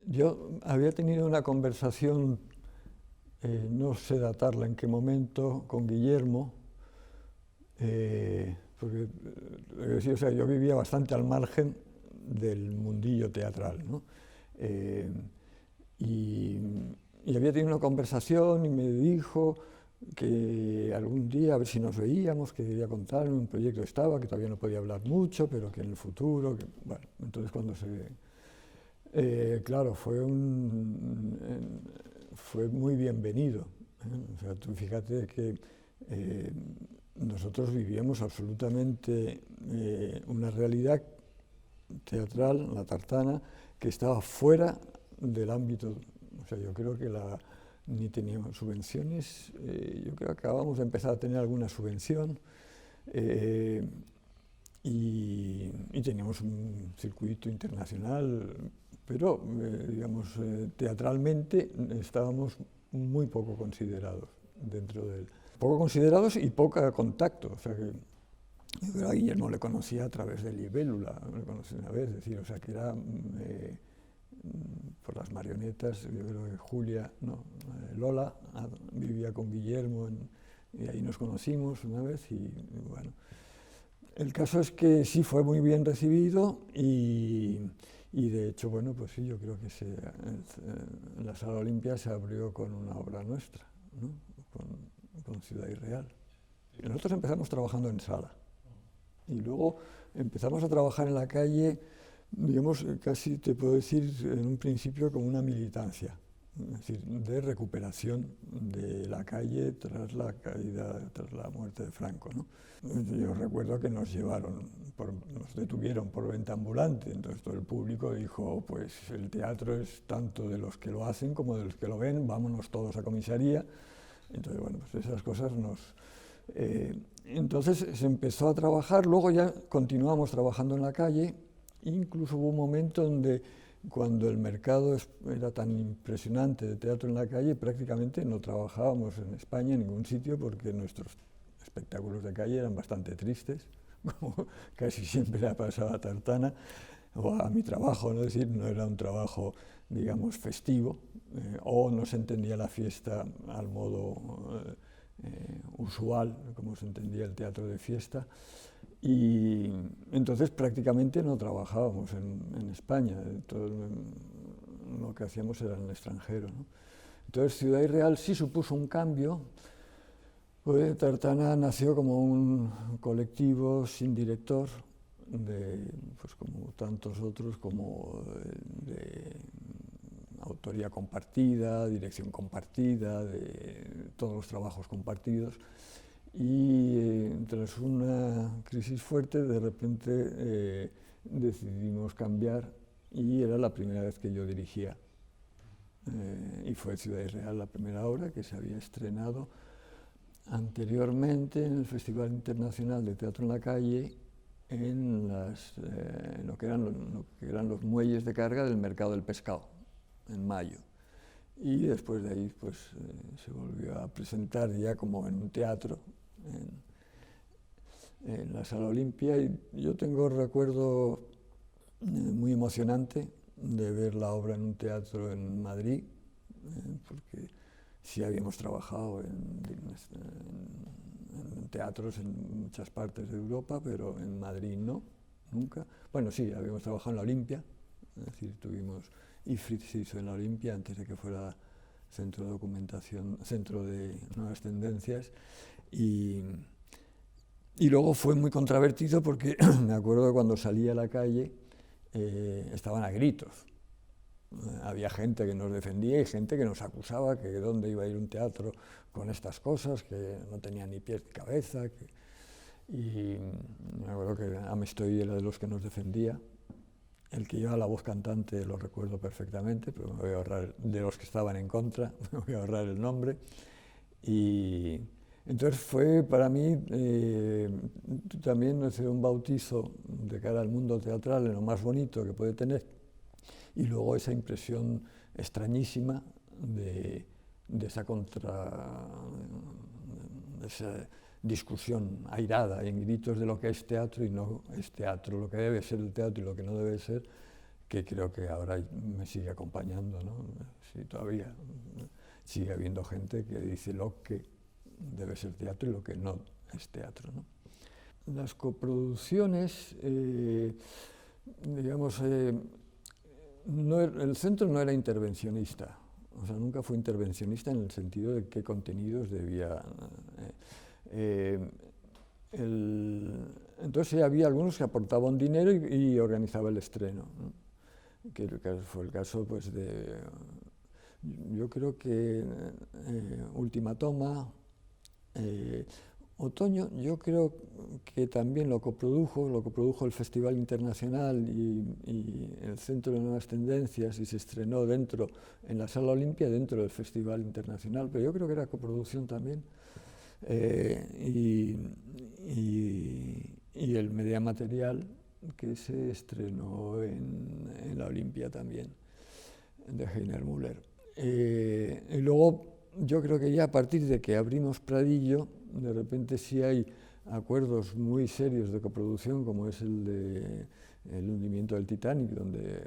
Yo había tenido una conversación, no sé datarla en qué momento, con Guillermo, porque sí, o sea, yo vivía bastante al margen del mundillo teatral, ¿no? Eh, y, y había tenido una conversación y me dijo que algún día a ver si nos veíamos, que quería contarme un proyecto que estaba, que todavía no podía hablar mucho, pero que en el futuro, bueno, entonces cuando claro, fue muy bienvenido, ¿eh? O sea, tú fíjate que eh, nosotros vivíamos absolutamente una realidad teatral, la tartana, que estaba fuera del ámbito. O sea, yo creo que ni teníamos subvenciones, yo creo que acabamos de empezar a tener alguna subvención. eh, y teníamos un circuito internacional, pero digamos, teatralmente estábamos muy poco considerados dentro del... Poco considerados y poco contacto. O sea que yo a Guillermo le conocía a través de Libélula, le conocí una vez, es decir, o sea que era por las marionetas. Yo creo que Julia, no, Lola vivía con Guillermo y ahí nos conocimos una vez y bueno. El caso es que sí fue muy bien recibido y de hecho, bueno, pues sí, yo creo que la Sala Olimpia se abrió con una obra nuestra, ¿no? con Ciudad Irreal. Y nosotros empezamos trabajando en sala y luego empezamos a trabajar en la calle, digamos, casi te puedo decir en un principio como una militancia, es decir, de recuperación de la calle tras la caída, tras la muerte de Franco, ¿no? Yo recuerdo que nos detuvieron por venta ambulante, entonces todo el público dijo, pues el teatro es tanto de los que lo hacen como de los que lo ven, vámonos todos a comisaría. Entonces, bueno, pues esas cosas entonces se empezó a trabajar, luego ya continuamos trabajando en la calle, incluso hubo un momento donde cuando el mercado era tan impresionante de teatro en la calle, prácticamente no trabajábamos en España en ningún sitio porque nuestros espectáculos de calle eran bastante tristes, como casi siempre le pasaba a Tartana, o a mi trabajo, ¿no? Es decir, no era un trabajo, digamos, festivo, o no se entendía la fiesta al modo usual, como se entendía el teatro de fiesta, y entonces prácticamente no trabajábamos en España, todo lo que hacíamos era en el extranjero, ¿no? Entonces Ciudad Irreal sí supuso un cambio. Pues Tartana nació como un colectivo sin director, pues como tantos otros, como de autoría compartida, dirección compartida, de todos los trabajos compartidos. Y tras una crisis fuerte, de repente decidimos cambiar y era la primera vez que yo dirigía. Y fue Ciudad Irreal la primera obra que se había estrenado anteriormente en el Festival Internacional de Teatro en la Calle, en lo que eran los muelles de carga del Mercado del Pescado, en mayo. Y después de ahí pues, se volvió a presentar ya como en un teatro, en la Sala Olimpia. Y yo tengo recuerdo muy emocionante de ver la obra en un teatro en Madrid, porque sí habíamos trabajado en teatros en muchas partes de Europa, pero en Madrid no, nunca. Bueno, sí, habíamos trabajado en la Olimpia, es decir, IFRIT se hizo en la Olimpia antes de que fuera centro de documentación, centro de nuevas tendencias, y luego fue muy controvertido porque me acuerdo que cuando salí a la calle estaban a gritos. Había gente que nos defendía y gente que nos acusaba que dónde iba a ir un teatro con estas cosas, que no tenía ni pies ni cabeza. Y me acuerdo que Amestoy era de los que nos defendía. El que lleva la voz cantante lo recuerdo perfectamente, pero me voy a ahorrar, de los que estaban en contra, me voy a ahorrar el nombre. Y entonces fue para mí también un bautizo de cara al mundo teatral en lo más bonito que puede tener. Y luego esa impresión extrañísima de esa discusión airada en gritos de lo que es teatro y no es teatro, lo que debe ser el teatro y lo que no debe ser, que creo que ahora me sigue acompañando, ¿no? Sí, todavía sigue habiendo gente que dice lo que debe ser teatro y lo que no es teatro, ¿no? Las coproducciones, digamos, el centro no era intervencionista, o sea, nunca fue intervencionista en el sentido de qué contenidos debía... entonces había algunos que aportaban dinero y organizaba el estreno, ¿no? Que fue el caso, pues, yo creo que Última Toma, Otoño, yo creo que también lo coprodujo el Festival Internacional y el Centro de Nuevas Tendencias, y se estrenó en la Sala Olimpia, dentro del Festival Internacional, pero yo creo que era coproducción también. Y el Medea Material, que se estrenó en la Olimpia también, de Heiner Müller. Y luego yo creo que ya a partir de que abrimos Pradillo, de repente sí hay acuerdos muy serios de coproducción, como es el hundimiento del Titanic, donde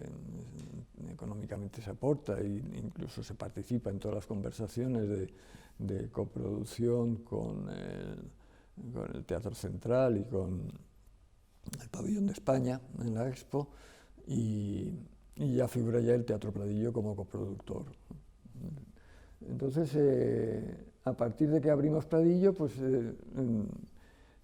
económicamente se aporta e incluso se participa en todas las conversaciones de coproducción con el Teatro Central y con el Pabellón de España en la Expo, y ya figura ya el Teatro Pradillo como coproductor. Entonces, a partir de que abrimos Pradillo, pues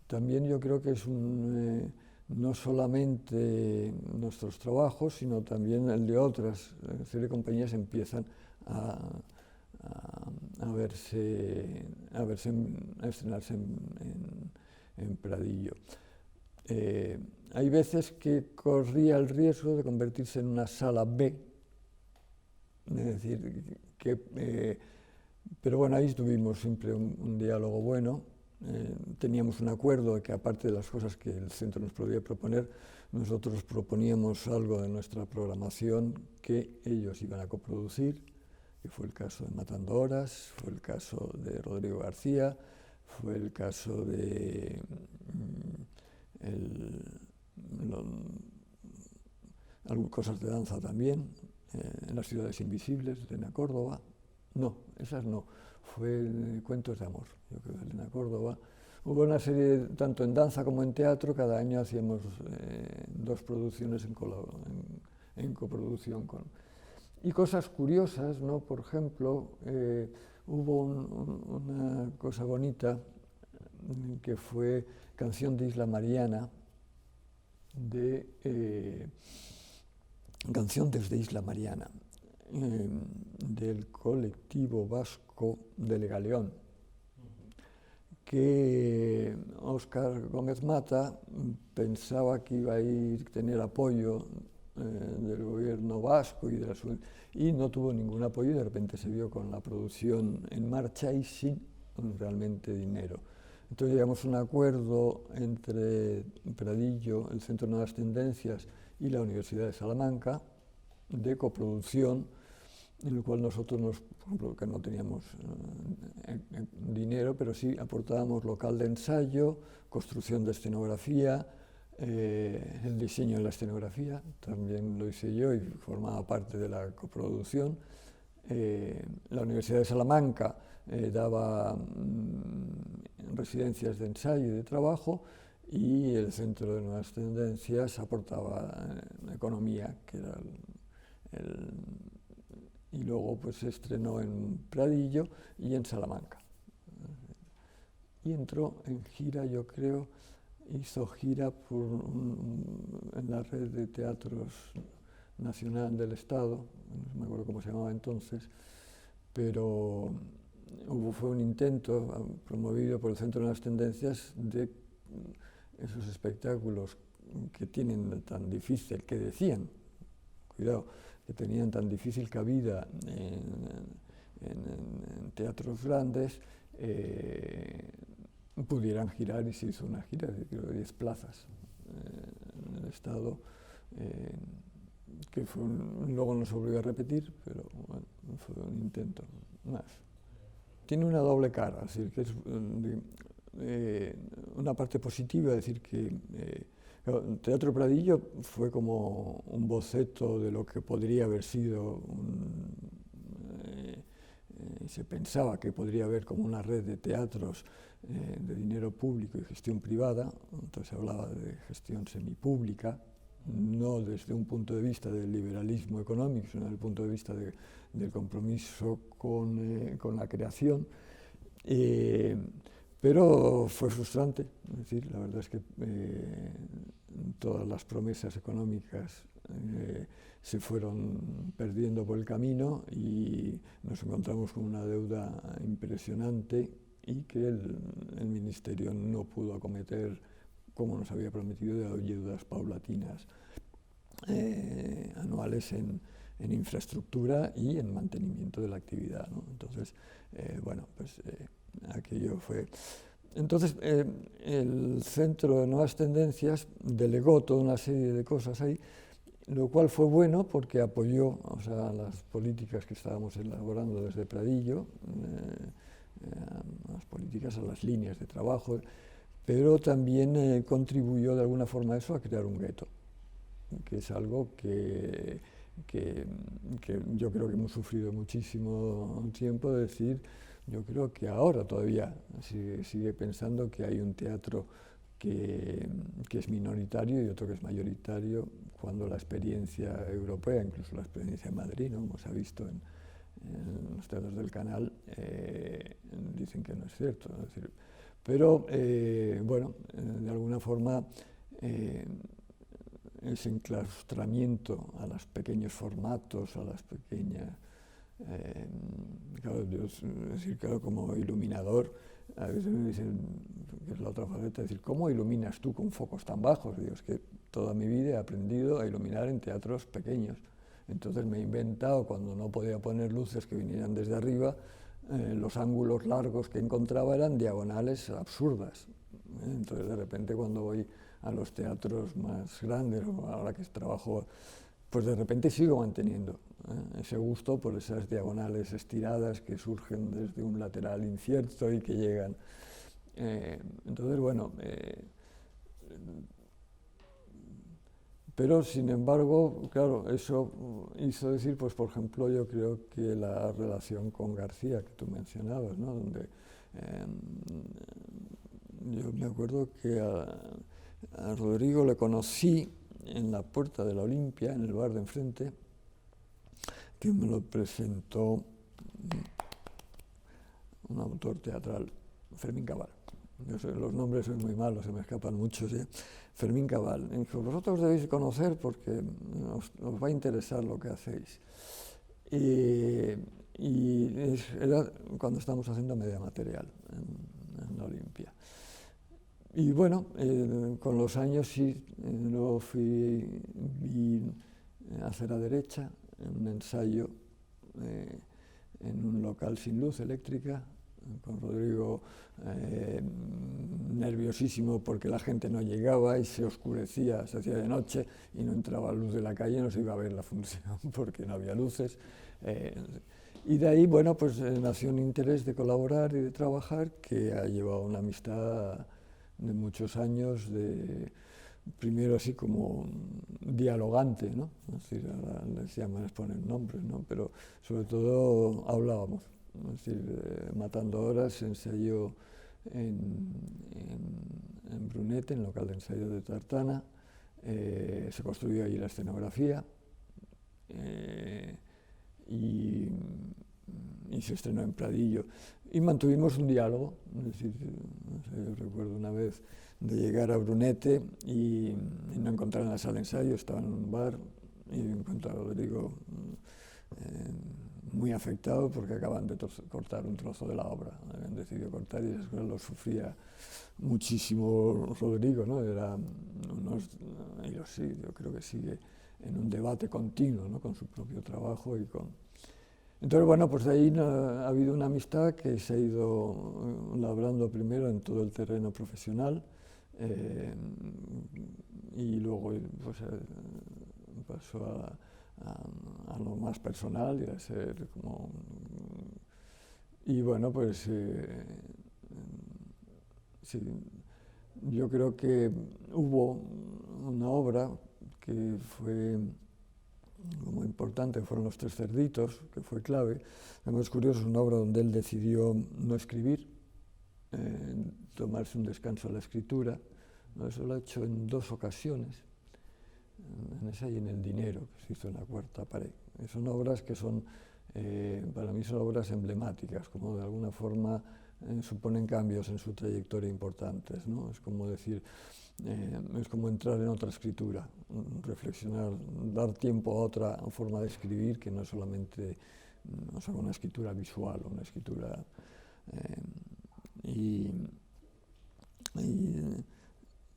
también yo creo que es no solamente nuestros trabajos, sino también el de otras serie de compañías empiezan a estrenarse en Pradillo. Hay veces que corría el riesgo de convertirse en una sala B, es decir, pero bueno, ahí tuvimos siempre un diálogo bueno. Teníamos un acuerdo de que, aparte de las cosas que el centro nos podía proponer, nosotros proponíamos algo de nuestra programación que ellos iban a coproducir, que fue el caso de Matando Horas, fue el caso de Rodrigo García, fue el caso de algunas cosas de danza también, en Las Ciudades Invisibles, de Elena Córdoba. No, esas no, fue Cuentos de Amor, yo creo, de Elena Córdoba. Hubo una serie, tanto en danza como en teatro, cada año hacíamos 2 producciones en coproducción. Y cosas curiosas, ¿no? Por ejemplo, hubo una cosa bonita que fue Canción de Isla Mariana, Canción desde Isla Mariana, del colectivo vasco de Legaleón, que Óscar Gómez Mata pensaba que iba a tener apoyo del gobierno vasco y no tuvo ningún apoyo, y de repente se vio con la producción en marcha y sin realmente dinero. Entonces llegamos a un acuerdo entre Pradillo, el Centro de Nuevas Tendencias y la Universidad de Salamanca de coproducción, en el cual nosotros, por ejemplo, que no teníamos dinero, pero sí aportábamos local de ensayo, construcción de escenografía, el diseño de la escenografía, también lo hice yo y formaba parte de la coproducción. La Universidad de Salamanca daba residencias de ensayo y de trabajo, y el Centro de Nuevas Tendencias aportaba economía, que era y luego pues se estrenó en Pradillo y en Salamanca. Y entró en gira, yo creo, hizo gira en la red de teatros nacional del Estado, no me acuerdo cómo se llamaba entonces, pero fue un intento promovido por el Centro de Nuevas Tendencias de esos espectáculos que tienen tan difícil, que decían, cuidado, que tenían tan difícil cabida en teatros grandes, pudieran girar, y se hizo una gira de 10 plazas en el Estado, que luego no se volvió a repetir, pero bueno, fue un intento más. Tiene una doble cara, es decir, que es una parte positiva, es decir, que El Teatro Pradillo fue como un boceto de lo que podría haber sido, se pensaba que podría haber como una red de teatros de dinero público y gestión privada, entonces se hablaba de gestión semipública, no desde un punto de vista del liberalismo económico, sino desde el punto de vista del compromiso con la creación. Pero fue frustrante, es decir, la verdad es que todas las promesas económicas se fueron perdiendo por el camino y nos encontramos con una deuda impresionante y que el Ministerio no pudo acometer como nos había prometido, de ayudas paulatinas anuales en infraestructura y en mantenimiento de la actividad, ¿no? Entonces, bueno, pues aquello fue... Entonces, el Centro de Nuevas Tendencias delegó toda una serie de cosas ahí, lo cual fue bueno porque apoyó, o sea, las políticas que estábamos elaborando desde Pradillo, las políticas, a las líneas de trabajo, pero también contribuyó de alguna forma a eso, a crear un gueto, que es algo que yo creo que hemos sufrido muchísimo tiempo, es decir, yo creo que ahora todavía sigue pensando que hay un teatro que es minoritario y otro que es mayoritario, cuando la experiencia europea, incluso la experiencia de Madrid, ¿no?, como se ha visto en los teatros del Canal, dicen que no es cierto, ¿no? Es decir, pero bueno, de alguna forma ese enclaustramiento a los pequeños formatos, a las pequeñas... claro, es decir, claro, como iluminador, a veces me dicen, que es la otra faceta, es decir, ¿cómo iluminas tú con focos tan bajos? Digo, es que toda mi vida he aprendido a iluminar en teatros pequeños. Entonces me he inventado, cuando no podía poner luces que vinieran desde arriba, los ángulos largos que encontraba eran diagonales absurdas. Entonces, de repente, cuando voy a los teatros más grandes, o ahora que trabajo, pues de repente sigo manteniendo ese gusto por esas diagonales estiradas que surgen desde un lateral incierto y que llegan. Entonces, bueno, pero sin embargo, claro, eso hizo decir, pues por ejemplo, yo creo que la relación con García, que tú mencionabas, ¿no?, donde yo me acuerdo que a Rodrigo le conocí en la puerta de la Olimpia, en el bar de enfrente, que me lo presentó un autor teatral, Fermín Cabal. Yo sé, los nombres son muy malos, se me escapan muchos, ¿sí? Fermín Cabal. Me dijo, vosotros debéis conocer porque os va a interesar lo que hacéis. Era cuando estábamos haciendo Media Material en la Olimpia. Y bueno, con los años sí, luego vi hacia la derecha, en un ensayo en un local sin luz eléctrica, con Rodrigo nerviosísimo porque la gente no llegaba y se oscurecía, se hacía de noche y no entraba luz de la calle, no se iba a ver la función porque no había luces. Y de ahí, bueno, pues nació un interés de colaborar y de trabajar que ha llevado una amistad de muchos años, primero así como dialogante, ¿no? Es decir, ahora les llaman, les ponen nombres, ¿no? Pero sobre todo hablábamos. Es decir, Matando Horas se ensayó en Brunete, en el local de ensayo de Tartana, se construyó allí la escenografía y se estrenó en Pradillo. Y mantuvimos un diálogo, es decir, no sé, yo recuerdo una vez de llegar a Brunete y no encontrar en la sala de ensayo, estaba en un bar y encontré a Rodrigo muy afectado porque acaban de cortar un trozo de la obra, habían decidido cortar y eso lo sufría muchísimo Rodrigo, ¿no? Yo creo que sigue en un debate continuo, ¿no?, con su propio trabajo y con... Entonces, bueno, pues de ahí ha habido una amistad que se ha ido labrando primero en todo el terreno profesional y luego pues, pasó a lo más personal y a ser como... Y bueno, pues sí, yo creo que hubo una obra que fue como importante, fueron Los Tres Cerditos, que fue clave. Además es curioso, es una obra donde él decidió no escribir, tomarse un descanso a la escritura. ¿No? Eso lo ha hecho en 2 ocasiones, en esa y en El Dinero, que se hizo en La Cuarta Pared. Son obras que son, para mí son obras emblemáticas, como de alguna forma suponen cambios en su trayectoria importantes, ¿no? Es como decir, es como entrar en otra escritura, reflexionar, dar tiempo a otra forma de escribir que no es solamente una escritura visual, una escritura... y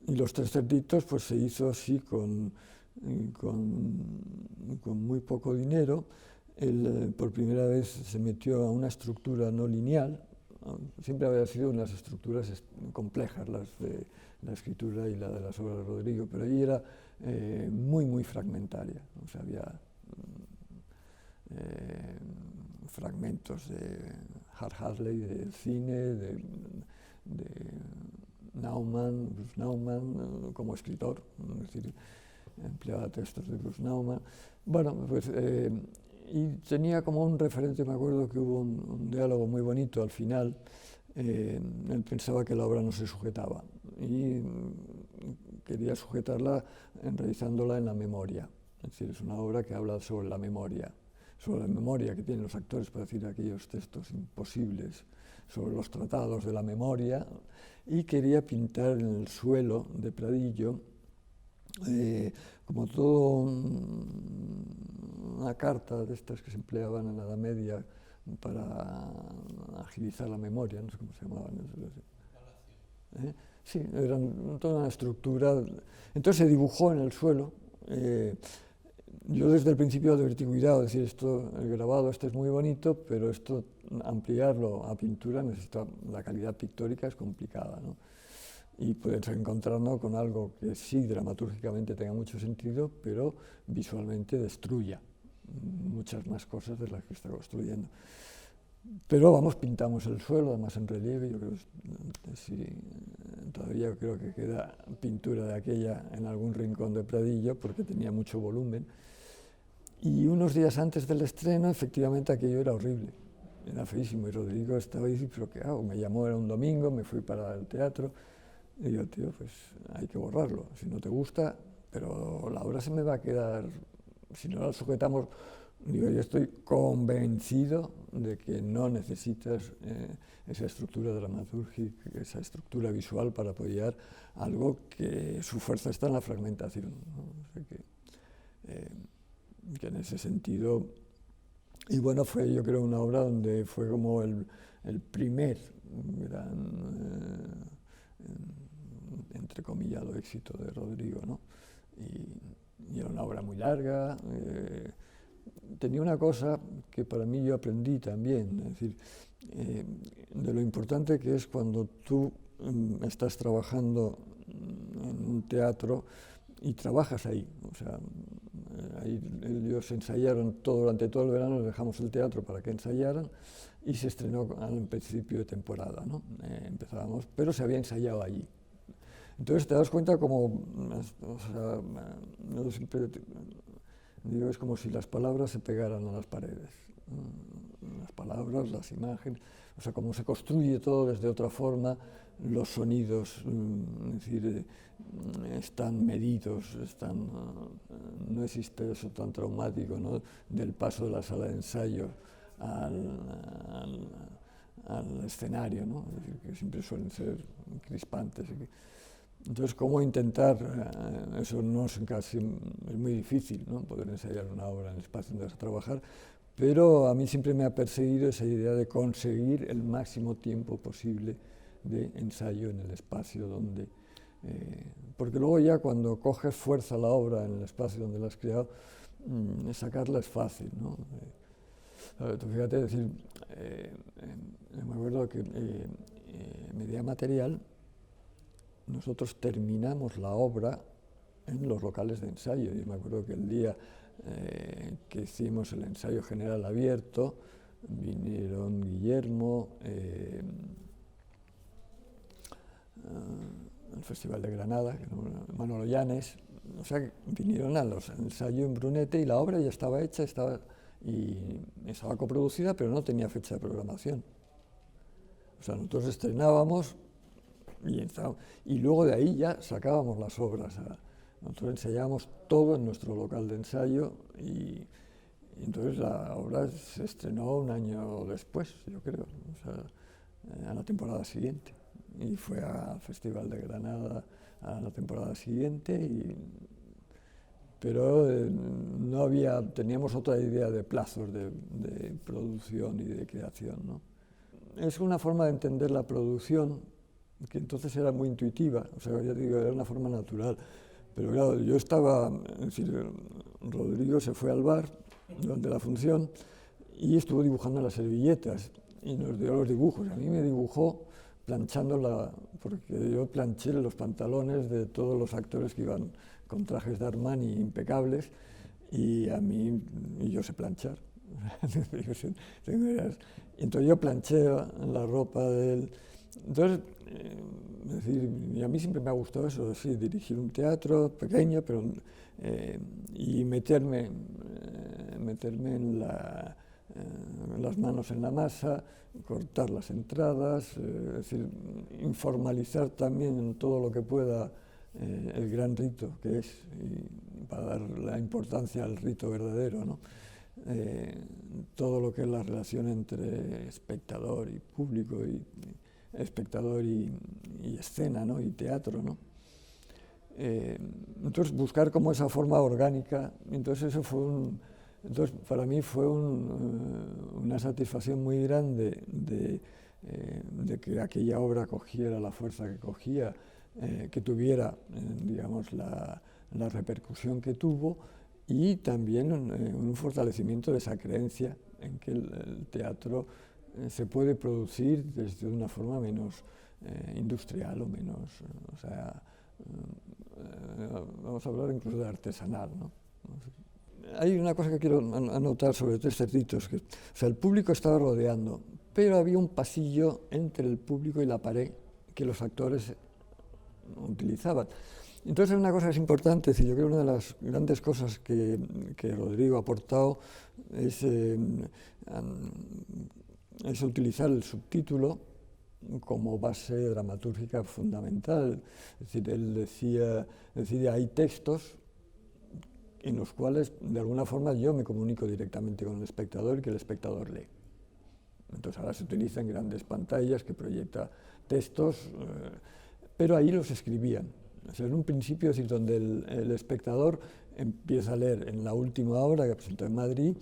Los Tres Cerditos pues se hizo así con muy poco dinero. Él por primera vez se metió a una estructura no lineal. Siempre había sido unas estructuras complejas las de la escritura y la de las obras de Rodrigo, pero ahí era muy fragmentaria. O sea, había fragmentos de Hart Hartley, del cine, de Naumann, Bruce Naumann, como escritor, es decir, empleaba textos de Bruce Naumann. Bueno, pues, y tenía como un referente, me acuerdo que hubo un diálogo muy bonito al final. Él pensaba que la obra no se sujetaba y quería sujetarla realizándola en la memoria. Es decir, es una obra que habla sobre la memoria que tienen los actores para decir aquellos textos imposibles, sobre los tratados de la memoria, y quería pintar en el suelo de Pradillo como todo una carta de estas que se empleaban en la Edad Media para agilizar la memoria, no sé cómo se llamaban. Sí, eran toda una estructura. Entonces se dibujó en el suelo. Yo desde el principio advertí cuidado, decir, el grabado es muy bonito, pero esto, ampliarlo a pintura, la calidad pictórica es complicada, ¿no? Y puedes encontrarnos con algo que sí dramatúrgicamente tenga mucho sentido, pero visualmente destruya muchas más cosas de las que está construyendo. Pero vamos, pintamos el suelo, además en relieve. Yo creo que sí, todavía creo que queda pintura de aquella en algún rincón de Pradillo, porque tenía mucho volumen. Y unos días antes del estreno, efectivamente, aquello era horrible, era feísimo. Y Rodrigo estaba diciendo, ¿pero qué hago? Me llamó, era un domingo, me fui para el teatro. Y yo, tío, pues hay que borrarlo, si no te gusta, pero la obra se me va a quedar, si no la sujetamos. Digo, yo estoy convencido de que no necesitas esa estructura dramatúrgica, esa estructura visual para apoyar algo que su fuerza está en la fragmentación, ¿no? O sea que en ese sentido, y bueno, fue yo creo una obra donde fue como el primer gran, entrecomillado éxito de Rodrigo, ¿no? Y era una obra muy larga. Tenía una cosa que para mí yo aprendí también, es decir, de lo importante que es cuando tú estás trabajando en un teatro y trabajas ahí. O sea, ahí ellos ensayaron durante todo el verano, les dejamos el teatro para que ensayaran y se estrenó al principio de temporada, ¿no? Empezábamos, pero se había ensayado allí. Entonces te das cuenta como, o sea, yo siempre digo, es como si las palabras se pegaran a las paredes. Las palabras, las imágenes, o sea, como se construye todo desde otra forma, los sonidos, es decir, están medidos, no existe eso tan traumático, ¿no? Del paso de la sala de ensayo al escenario, ¿no? Es decir, que siempre suelen ser crispantes. Entonces, ¿cómo intentar? Eso no es muy difícil, ¿no? Poder ensayar una obra en el espacio donde vas a trabajar, pero a mí siempre me ha perseguido esa idea de conseguir el máximo tiempo posible de ensayo en el espacio donde... porque luego ya cuando coges fuerza la obra en el espacio donde la has creado, sacarla es fácil, ¿no? Tú fíjate, decir, me acuerdo que Media Material, nosotros terminamos la obra en los locales de ensayo. Yo me acuerdo que el día que hicimos el ensayo general abierto, vinieron Guillermo, el Festival de Granada, Manolo Llanes, o sea, vinieron a los ensayos en Brunete y la obra ya estaba hecha, estaba coproducida, pero no tenía fecha de programación. O sea, nosotros estrenábamos y luego de ahí ya sacábamos las obras. Nosotros ensayábamos todo en nuestro local de ensayo y entonces la obra se estrenó un año después, yo creo, o sea, a la temporada siguiente. Y fue al Festival de Granada a la temporada siguiente, pero no había, teníamos otra idea de plazos de producción y de creación, ¿no? Es una forma de entender la producción que entonces era muy intuitiva, o sea, ya digo, era una forma natural. Pero claro, yo estaba, es decir, Rodrigo se fue al bar durante la función y estuvo dibujando las servilletas y nos dio los dibujos. A mí me dibujó planchando porque yo planché los pantalones de todos los actores que iban con trajes de Armani impecables y yo sé planchar. Entonces yo planché la ropa de él. Entonces, es decir, a mí siempre me ha gustado eso, decir, dirigir un teatro pequeño, pero y meterme en las manos en la masa, cortar las entradas, es decir, informalizar también en todo lo que pueda el gran rito que es, y para dar la importancia al rito verdadero, ¿no? Todo lo que es la relación entre espectador y público, espectador y escena, ¿no? Y teatro, ¿no? Entonces buscar como esa forma orgánica, entonces eso fue entonces para mí fue una satisfacción muy grande de que aquella obra cogiera la fuerza que cogía, que tuviera, digamos, la repercusión que tuvo, y también un fortalecimiento de esa creencia en que el teatro se puede producir desde una forma menos industrial o menos, o sea, vamos a hablar incluso de artesanal, ¿no? Hay una cosa que quiero anotar sobre este ritos, que, o sea, el público estaba rodeando, pero había un pasillo entre el público y la pared que los actores utilizaban. Entonces, una cosa que es importante, yo creo que una de las grandes cosas que Rodrigo ha aportado es utilizar el subtítulo como base dramatúrgica fundamental. Es decir, él decía, hay textos en los cuales, de alguna forma, yo me comunico directamente con el espectador y que el espectador lee. Entonces, ahora se utilizan grandes pantallas que proyectan textos, pero ahí los escribían. O sea, en un principio, es decir, donde el espectador empieza a leer en la última obra que presentó en Madrid,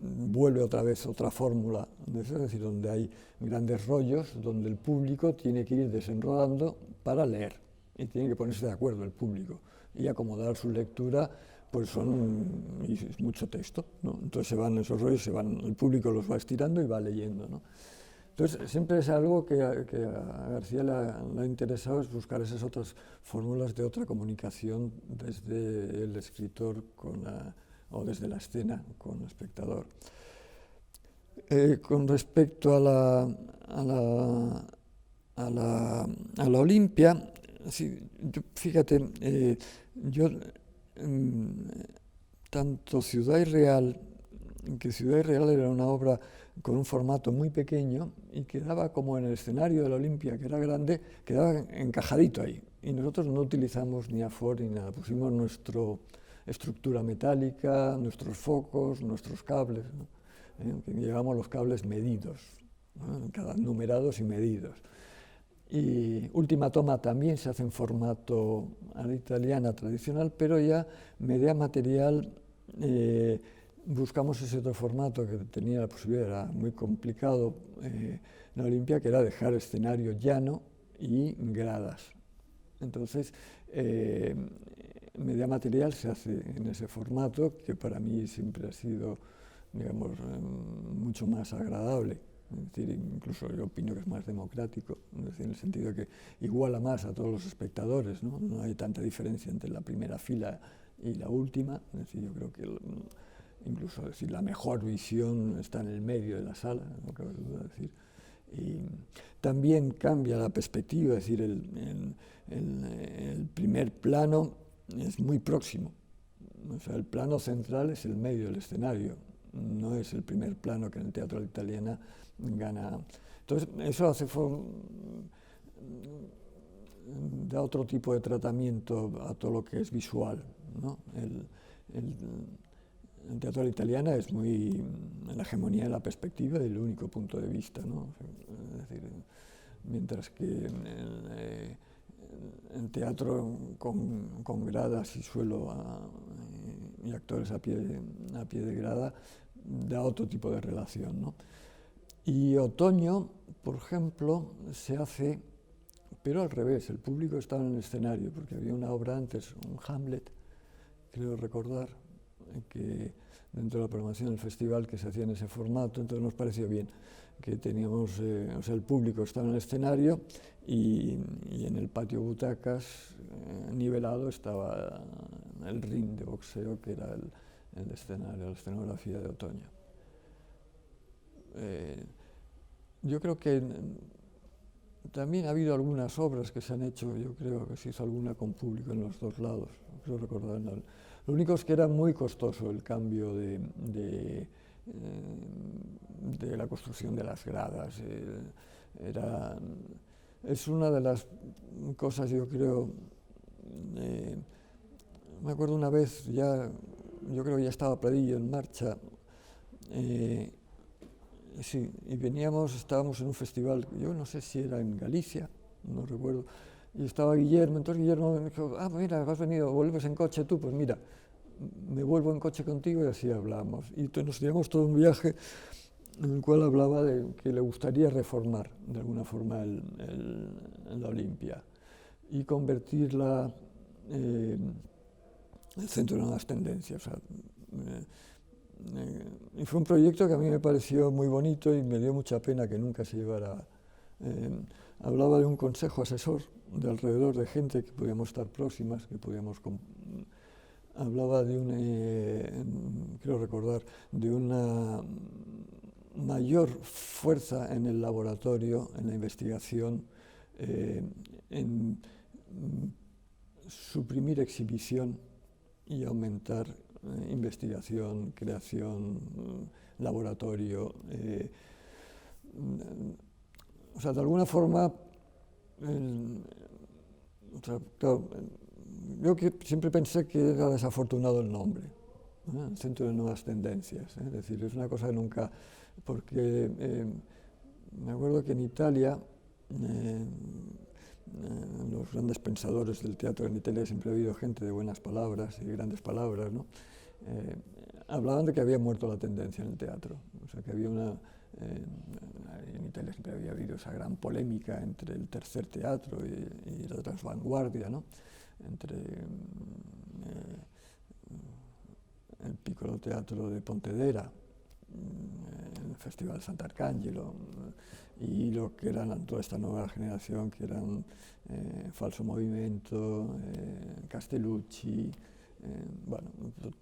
vuelve otra vez otra fórmula, es decir, donde hay grandes rollos, donde el público tiene que ir desenrodando para leer, y tiene que ponerse de acuerdo el público, y acomodar su lectura, pues es mucho texto, ¿no? Entonces se van esos rollos, el público los va estirando y va leyendo, ¿no? Entonces, siempre es algo que a García le ha interesado, es buscar esas otras fórmulas de otra comunicación desde el escritor o desde la escena con el espectador. Con respecto a la Olimpia, sí, fíjate, tanto Ciudad y Real, que Ciudad y Real era una obra con un formato muy pequeño y quedaba como en el escenario de la Olimpia, que era grande, quedaba encajadito ahí. Y nosotros no utilizamos ni afor ni nada, pusimos nuestra estructura metálica, nuestros focos, nuestros cables, ¿no? Llevamos los cables medidos, ¿no? Numerados y medidos. Y Última Toma también se hace en formato a la italiana tradicional, pero ya Medea Material buscamos ese otro formato que tenía la posibilidad, era muy complicado en la Olimpia, que era dejar escenario llano y gradas. Entonces, Medea Material se hace en ese formato, que para mí siempre ha sido, digamos, mucho más agradable. Es decir, incluso yo opino que es más democrático, es decir, en el sentido de que iguala más a todos los espectadores, ¿no? No hay tanta diferencia entre la primera fila y la última. Es decir, yo creo que incluso decir, la mejor visión está en el medio de la sala, no cabe duda decir. Y también cambia la perspectiva, es decir, el el primer plano es muy próximo. O sea, el plano central es el medio del escenario, no es el primer plano que en el teatro a la italiana gana. Entonces, eso da otro tipo de tratamiento a todo lo que es visual, ¿no? El teatro a la italiana es muy la hegemonía de la perspectiva y el único punto de vista, ¿no? Es decir, mientras que el teatro con gradas y suelo y actores a pie de grada da otro tipo de relación, ¿no? Y Otoño, por ejemplo, se hace, pero al revés, el público estaba en el escenario, porque había una obra antes, un Hamlet, creo recordar, que dentro de la programación del festival que se hacía en ese formato, entonces nos pareció bien que teníamos, o sea, el público estaba en el escenario y en el patio butacas nivelado estaba el ring de boxeo que era el escenario, la escenografía de Otoño. Yo creo que también ha habido algunas obras que se han hecho, yo creo que se hizo alguna con público en los dos lados, creo recordar. Lo único es que era muy costoso el cambio de la construcción de las gradas. Es una de las cosas, yo creo, me acuerdo una vez, yo creo que ya estaba Pradillo en marcha, sí, y estábamos en un festival, yo no sé si era en Galicia, no recuerdo, y estaba Guillermo, entonces Guillermo me dijo, mira, has venido, vuelves en coche tú, pues mira, me vuelvo en coche contigo y así hablamos. Y nos llevamos todo un viaje en el cual hablaba de que le gustaría reformar de alguna forma la Olimpia y convertirla en el centro de nuevas tendencias. O sea, y fue un proyecto que a mí me pareció muy bonito y me dio mucha pena que nunca se llevara. Hablaba de un consejo asesor de alrededor de gente que podíamos estar próximas, que podíamos... Hablaba creo recordar, de una mayor fuerza en el laboratorio, en la investigación, en suprimir exhibición y aumentar investigación, creación, laboratorio. O sea, de alguna forma, claro, yo siempre pensé que era desafortunado el nombre, ¿no? El Centro de Nuevas Tendencias, es decir, es una cosa que nunca, porque me acuerdo que en Italia, los grandes pensadores del teatro en Italia, siempre ha habido gente de buenas palabras y grandes palabras, ¿no? Hablaban de que había muerto la tendencia en el teatro, o sea, que había en Italia siempre había habido esa gran polémica entre el tercer teatro y la transvanguardia, ¿no? Entre el Piccolo Teatro de Pontedera, el Festival Sant'Arcangelo, y lo que eran toda esta nueva generación, que eran Falso Movimento, Castellucci, bueno,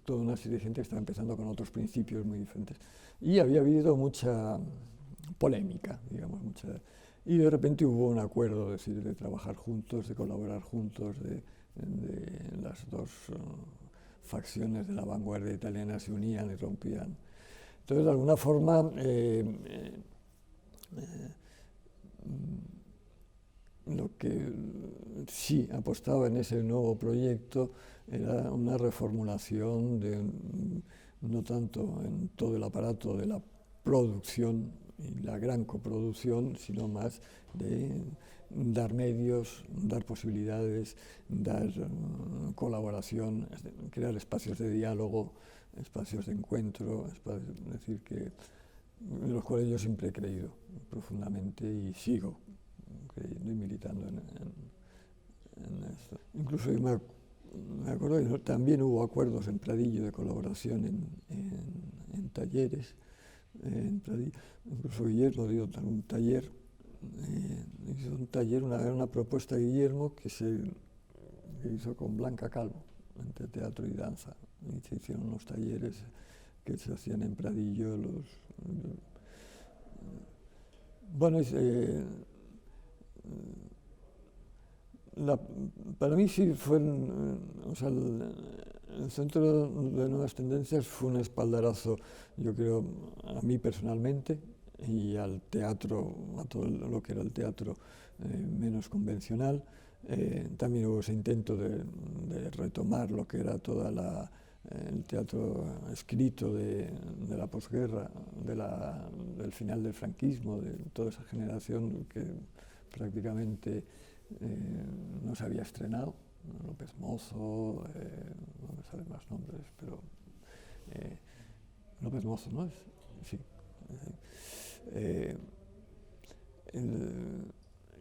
toda una serie de gente que estaba empezando con otros principios muy diferentes. Y había habido mucha polémica, digamos, y de repente hubo un acuerdo, decir, de trabajar juntos, de colaborar juntos, de las dos facciones de la vanguardia italiana se unían y rompían. Entonces, de alguna forma, lo que sí apostaba en ese nuevo proyecto era una reformulación no tanto en todo el aparato de la producción y la gran coproducción, sino más de dar medios, dar posibilidades, dar colaboración, crear espacios de diálogo, espacios de encuentro, es decir, en los cuales yo siempre he creído profundamente y sigo creyendo y militando en esto. Incluso yo me acuerdo que también hubo acuerdos en Pradillo de colaboración en talleres. Incluso Guillermo dio un taller, hizo un taller, una propuesta de Guillermo que hizo con Blanca Calvo, entre teatro y danza. Y se hicieron unos talleres que se hacían en Pradillo. Bueno, Para mí sí fue, o sea, el Centro de Nuevas Tendencias fue un espaldarazo, yo creo, a mí personalmente y al teatro, a todo lo que era el teatro menos convencional. También hubo ese intento de retomar lo que era toda el teatro escrito de la posguerra, del final del franquismo, de toda esa generación que prácticamente no se había estrenado. López Mozo, no me salen más nombres, pero López Mozo, ¿no? Sí.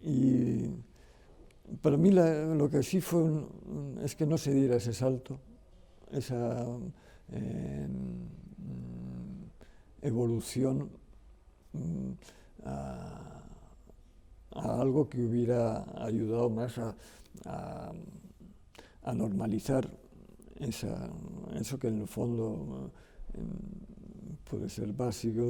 Y para mí lo que sí fue es que no se diera ese salto, esa evolución a algo que hubiera ayudado más a normalizar eso que en el fondo puede ser básico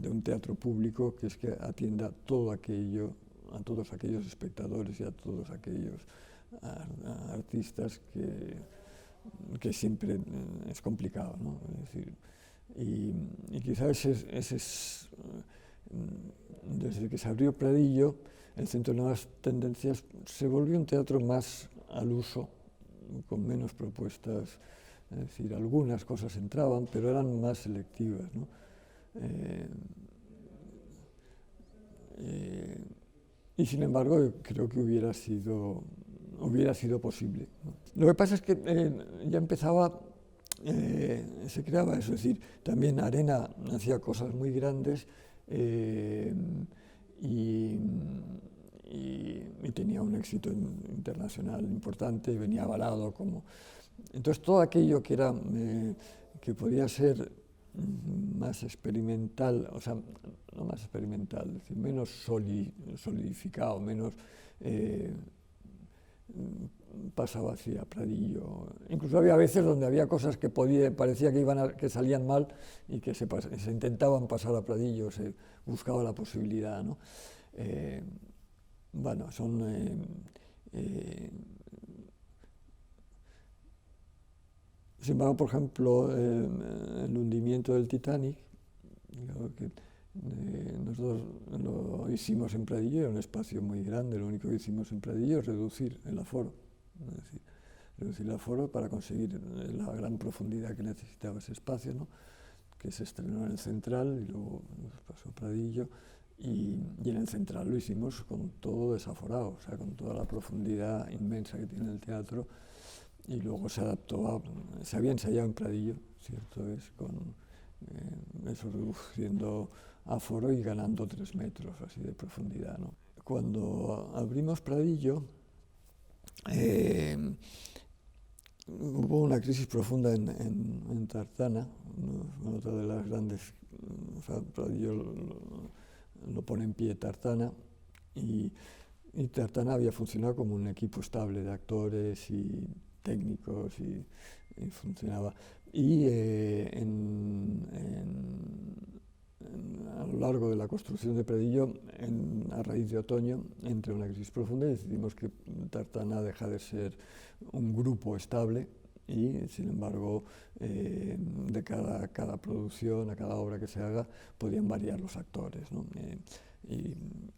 de un teatro público, que es que atienda todo aquello, a todos aquellos espectadores y a todos aquellos artistas que siempre es complicado, ¿no? Es decir, y quizás ese es desde que se abrió Pradillo, el Centro de Nuevas Tendencias se volvió un teatro más al uso, con menos propuestas. Es decir, algunas cosas entraban, pero eran más selectivas, ¿no? Y sin embargo, creo que hubiera sido posible, ¿no? Lo que pasa es que ya empezaba, se creaba eso, es decir, también Arena hacía cosas muy grandes y tenía un éxito internacional importante, y venía avalado como... Entonces todo aquello que era, que podía ser más experimental, o sea, no más experimental, es decir, menos solidificado, menos pasaba hacia Pradillo. Incluso había veces donde había cosas que parecía que salían mal y que se intentaban pasar a Pradillo, se buscaba la posibilidad, ¿no? Bueno, son... sin embargo, por ejemplo, el hundimiento del Titanic, que nosotros lo hicimos en Pradillo, era un espacio muy grande, lo único que hicimos en Pradillo es reducir el aforo, es decir, reducir el aforo para conseguir la gran profundidad que necesitaba ese espacio, ¿no? Que se estrenó en el Central y luego pasó a Pradillo, y en el Central lo hicimos con todo desaforado, o sea, con toda la profundidad inmensa que tiene el teatro, y luego se adaptó se había ensayado en Pradillo, cierto es, con eso, reduciendo aforo y ganando 3 metros así de profundidad, ¿no? Cuando abrimos Pradillo, hubo una crisis profunda en Tartana, ¿no? Otra de las grandes, o sea, Pradillo lo pone en pie Tartana, y Tartana había funcionado como un equipo estable de actores y técnicos y funcionaba. Y a lo largo de la construcción de Pradillo, a raíz de Otoño, entra una crisis profunda y decidimos que Tartana deja de ser un grupo estable y, sin embargo, de cada producción, a cada obra que se haga, podían variar los actores, ¿no?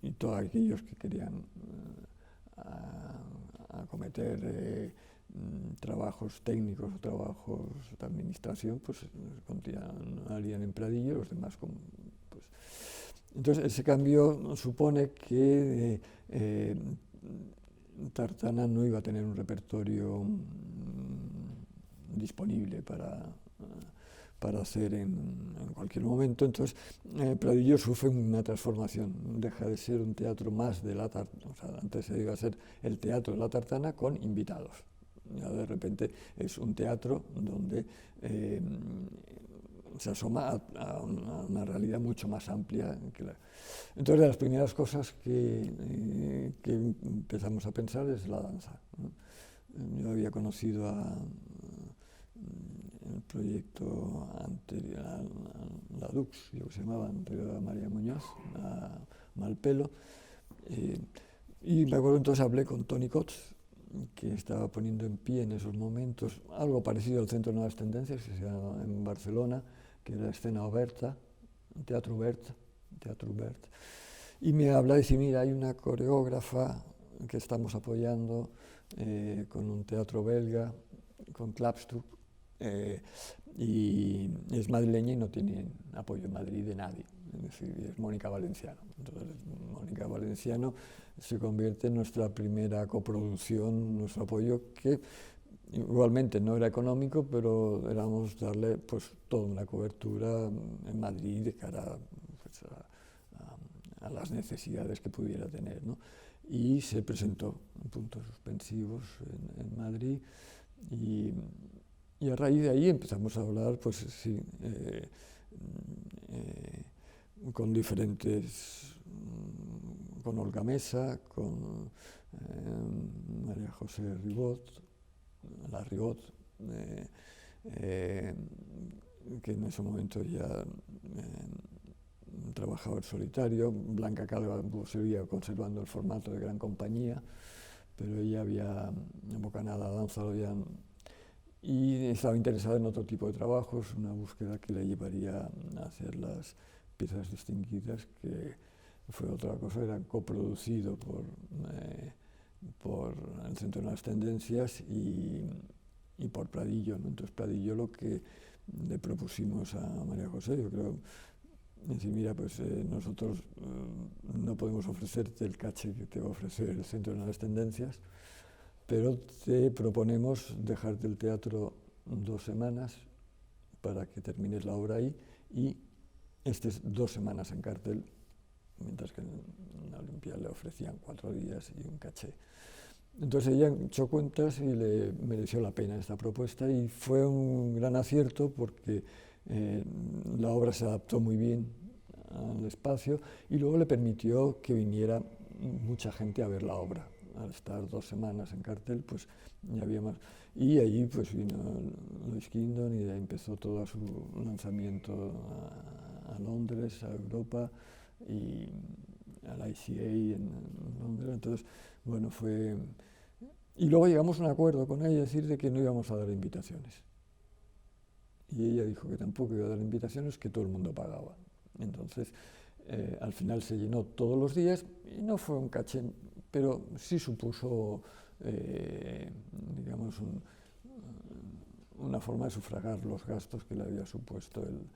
Y todos aquellos que querían acometer trabajos técnicos o trabajos de administración, pues continuarían en Pradillo, los demás pues. Entonces ese cambio supone que Tartana no iba a tener un repertorio disponible para hacer en cualquier momento. Entonces Pradillo sufre una transformación, deja de ser un teatro más de la Tartana, o sea, antes se iba a ser el teatro de la Tartana con invitados. Ya de repente es un teatro donde se asoma a una realidad mucho más amplia. Entonces, de las primeras cosas que empezamos a pensar es la danza, ¿no? Yo había conocido el proyecto anterior a la Dux, lo que se llamaba anterior a María Muñoz, a Malpelo, Y me acuerdo entonces hablé con Toni Cots, que estaba poniendo en pie en esos momentos algo parecido al Centro de Nuevas Tendencias, que se llama en Barcelona, que era Escena Oberta, Teatro Obert, y me habla de decir, mira, hay una coreógrafa que estamos apoyando con un teatro belga, con Klapstuk, y es madrileña y no tiene apoyo en Madrid de nadie, es decir, es Mónica Valenciano. Entonces, Mónica Valenciano se convierte en nuestra primera coproducción, nuestro apoyo, que igualmente no era económico, pero éramos darle pues toda una cobertura en Madrid de cara pues, a las necesidades que pudiera tener, ¿no? Y se presentó en puntos suspensivos en Madrid y a raíz de ahí empezamos a hablar, pues sí, con diferentes, con Olga Mesa, con María José Ribot, la Ribot, que en ese momento ya trabajaba en solitario. Blanca Calva seguía conservando el formato de gran compañía, pero ella había abocanado a danza y estaba interesada en otro tipo de trabajos, una búsqueda que le llevaría a hacer las piezas distinguidas, que fue otra cosa, era coproducido por el Centro de Nuevas Tendencias y por Pradillo, ¿no? Entonces Pradillo lo que le propusimos a María José, yo creo, decir, mira, pues nosotros no podemos ofrecerte el caché que te va a ofrecer el Centro de Nuevas Tendencias, pero te proponemos dejarte el teatro 2 semanas para que termines la obra ahí y estés 2 semanas en cartel, mientras que en la Olimpia le ofrecían 4 días y un caché. Entonces ella echó cuentas y le mereció la pena esta propuesta y fue un gran acierto porque la obra se adaptó muy bien al espacio y luego le permitió que viniera mucha gente a ver la obra. Al estar 2 semanas en cartel, pues ya había más. Y allí pues vino Lois Kingdon y empezó todo su lanzamiento a Londres, a Europa y al ICA en Londres. Entonces, bueno, fue... Y luego llegamos a un acuerdo con ella, decir de que no íbamos a dar invitaciones. Y ella dijo que tampoco iba a dar invitaciones, que todo el mundo pagaba. Entonces, al final se llenó todos los días y no fue un caché, pero sí supuso, digamos, una forma de sufragar los gastos que le había supuesto el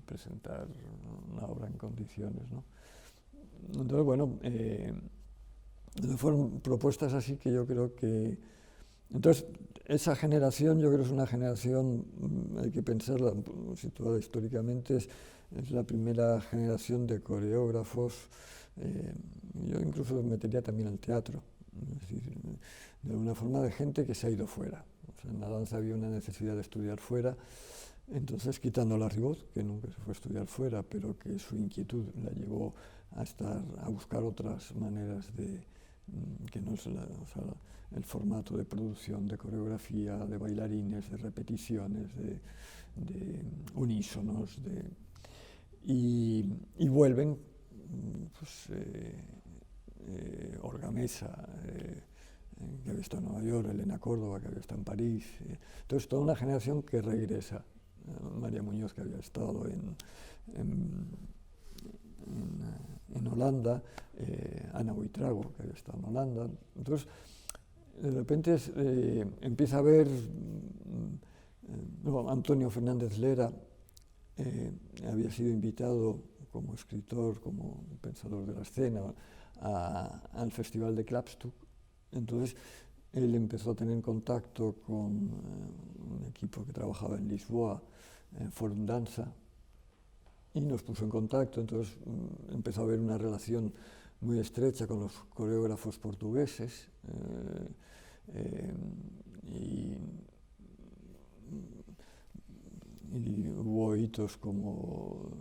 presentar una obra en condiciones, ¿no? Entonces, bueno, fueron propuestas así que yo creo que... Entonces, esa generación, yo creo que es una generación, hay que pensarla, situada históricamente, es la primera generación de coreógrafos, yo incluso metería también al teatro, es decir, de alguna forma de gente que se ha ido fuera. O sea, en la danza había una necesidad de estudiar fuera, entonces quitando la Ribot, que nunca se fue a estudiar fuera, pero que su inquietud la llevó a buscar otras maneras de que no es el formato de producción, de coreografía, de bailarines, de repeticiones, de unísonos, y vuelven, pues, Olga Mesa, que había estado en Nueva York, Elena Córdoba, que había estado en París. Entonces, toda una generación que regresa. María Muñoz, que había estado en Holanda, Ana Buitrago, que había estado en Holanda. Entonces, de repente empieza a ver, Antonio Fernández Lera había sido invitado como escritor, como pensador de la escena, al Festival de Klapstuk. Entonces, él empezó a tener contacto con un equipo que trabajaba en Lisboa, Forum Danza, y nos puso en contacto. Entonces empezó a haber una relación muy estrecha con los coreógrafos portugueses, y hubo hitos como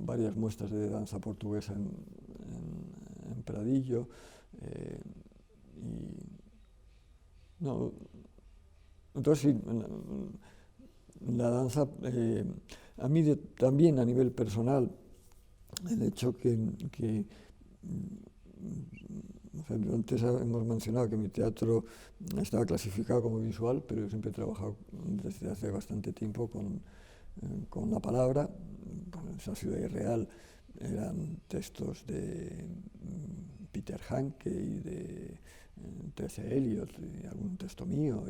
varias muestras de danza portuguesa en Pradillo, entonces sí, la danza, a mí también a nivel personal, el hecho que o sea, antes hemos mencionado que mi teatro estaba clasificado como visual, pero yo siempre he trabajado desde hace bastante tiempo con la palabra. Bueno, esa ciudad irreal eran textos de Peter Handke y de T.S. Eliot y algún texto mío.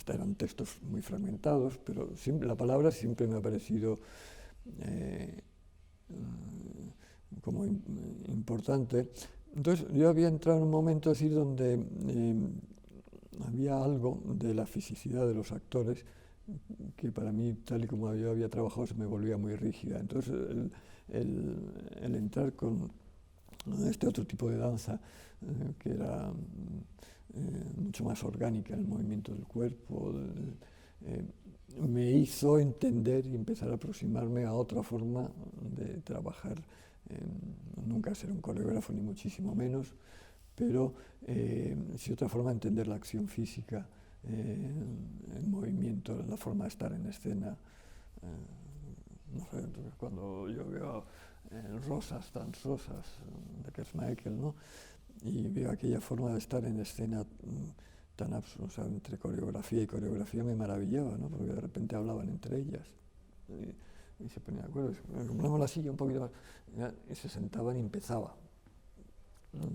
Eran textos muy fragmentados, pero la palabra siempre me ha parecido como importante. Entonces yo había entrado en un momento así donde había algo de la fisicidad de los actores que para mí, tal y como yo había trabajado, se me volvía muy rígida. Entonces el entrar con este otro tipo de danza que era mucho más orgánica, el movimiento del cuerpo, me hizo entender y empezar a aproximarme a otra forma de trabajar. Nunca ser un coreógrafo, ni muchísimo menos, pero sí otra forma de entender la acción física, el movimiento, la forma de estar en escena. No sé, entonces cuando yo veo Rosas tan rosas de Kersmaekel, ¿no? Y veo aquella forma de estar en escena tan absurda, o sea, entre coreografía y coreografía, me maravillaba, ¿no? Porque de repente hablaban entre ellas y se ponían de acuerdo, ponemos la silla un poquito más, y se sentaban y empezaba.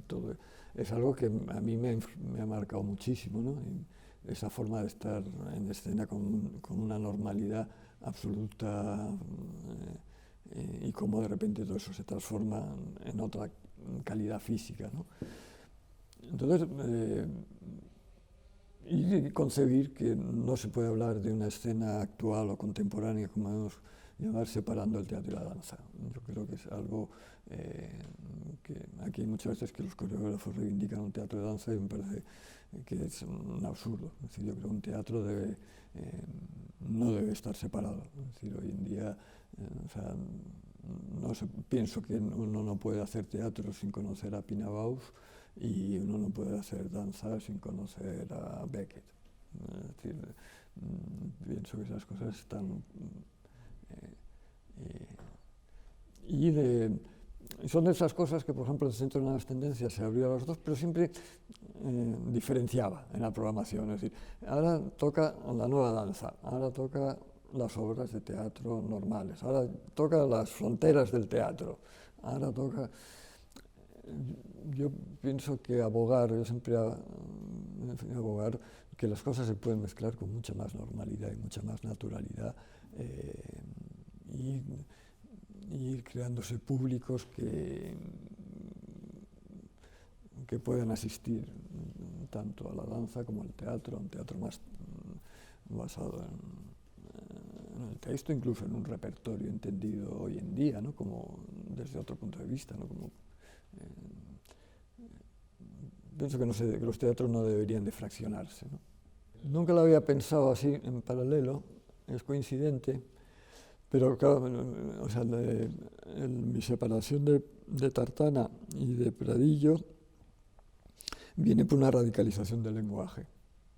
Todo, es algo que a mí me ha marcado muchísimo, ¿no? Y esa forma de estar en escena con una normalidad absoluta y cómo de repente todo eso se transforma en otra calidad física, ¿no? Entonces, y concebir que no se puede hablar de una escena actual o contemporánea, como debemos llamar, separando el teatro y la danza. Yo creo que es algo que aquí hay muchas veces que los coreógrafos reivindican un teatro de danza y me parece que es un absurdo. Es decir, yo creo que un teatro no debe estar separado. Es decir, hoy en día, o sea, pienso que uno no puede hacer teatro sin conocer a Pina Bausch, y uno no puede hacer danza sin conocer a Beckett. Es decir, pienso que esas cosas están... son de esas cosas que, por ejemplo, el Centro de Nuevas Tendencias se abrió a los dos, pero siempre diferenciaba en la programación. Es decir, ahora toca la nueva danza, ahora toca las obras de teatro normales, ahora toca las fronteras del teatro, ahora toca... Yo pienso que yo siempre abogar que las cosas se pueden mezclar con mucha más normalidad y mucha más naturalidad y ir creándose públicos que puedan asistir tanto a la danza como al teatro, un teatro más basado en el texto, incluso en un repertorio entendido hoy en día, ¿no? Como desde otro punto de vista, ¿no? Como, pienso que los teatros no deberían de fraccionarse, ¿no? Nunca lo había pensado así en paralelo, es coincidente, pero claro, o sea, mi separación de Tartana y de Pradillo viene por una radicalización del lenguaje.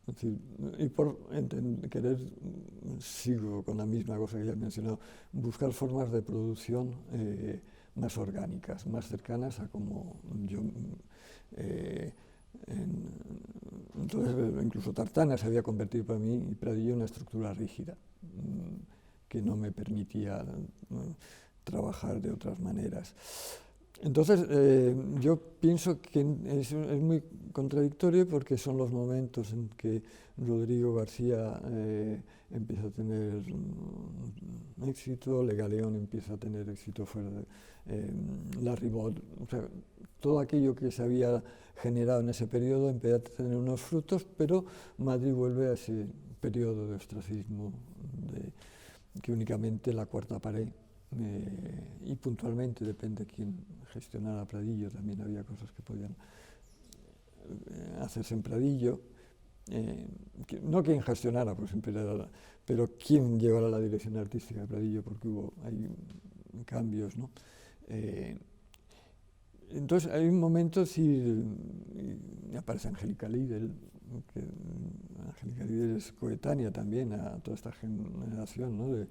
Es decir, y por sigo con la misma cosa que ya he mencionado, buscar formas de producción más orgánicas, más cercanas a como yo... entonces, incluso Tartana se había convertido para mí y Pradillo en una estructura rígida que no me permitía trabajar de otras maneras. Entonces, yo pienso que es muy contradictorio porque son los momentos en que Rodrigo García empieza a tener éxito, Legaleón empieza a tener éxito fuera de La Ribot, o sea, todo aquello que se había generado en ese periodo empieza a tener unos frutos, pero Madrid vuelve a ese periodo de ostracismo, que únicamente la cuarta pared, y puntualmente, depende de quién gestionara Pradillo, también había cosas que podían hacerse en Pradillo, no quien gestionara, pues siempre era, pero quién llevara la dirección artística de Pradillo, porque hay cambios, ¿no? Entonces hay un momento, sí, aparece Angélica Lidl, que Angélica Lidl es coetánea también a toda esta generación, ¿no?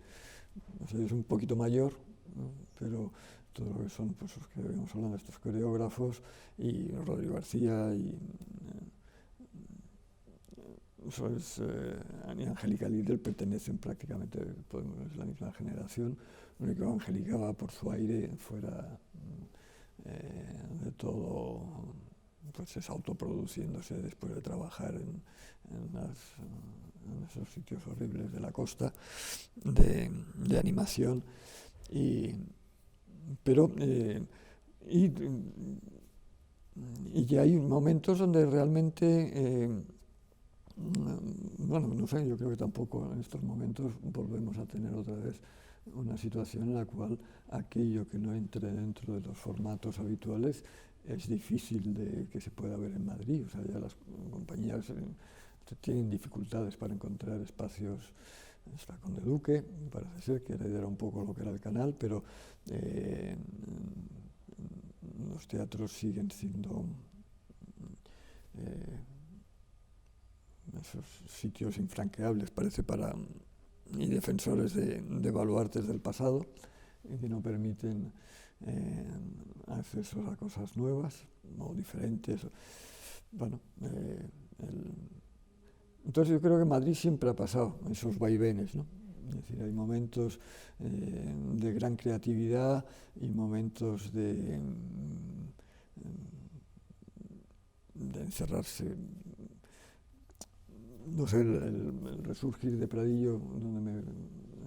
O sea, es un poquito mayor, ¿no? Pero todo lo que son, pues los que habíamos hablado, estos coreógrafos, y Rodrigo García, y y Angélica Lidl pertenecen prácticamente, es la misma generación. Lo único que Angélica va por su aire fuera de todo, pues es autoproduciéndose después de trabajar en esos sitios horribles de la costa de animación. Pero ya hay momentos donde realmente, bueno, no sé, yo creo que tampoco en estos momentos volvemos a tener otra vez una situación en la cual aquello que no entre dentro de los formatos habituales es difícil de que se pueda ver en Madrid. O sea, ya las compañías tienen dificultades para encontrar espacios. Está Conde Duque, parece ser que era un poco lo que era el canal, pero los teatros siguen siendo esos sitios infranqueables, parece, y defensores de baluartes del pasado, y que no permiten acceso a cosas nuevas o diferentes. Bueno, entonces yo creo que Madrid siempre ha pasado esos vaivenes, ¿no? Es decir, hay momentos de gran creatividad y momentos de encerrarse. No sé, el resurgir de Pradillo, donde me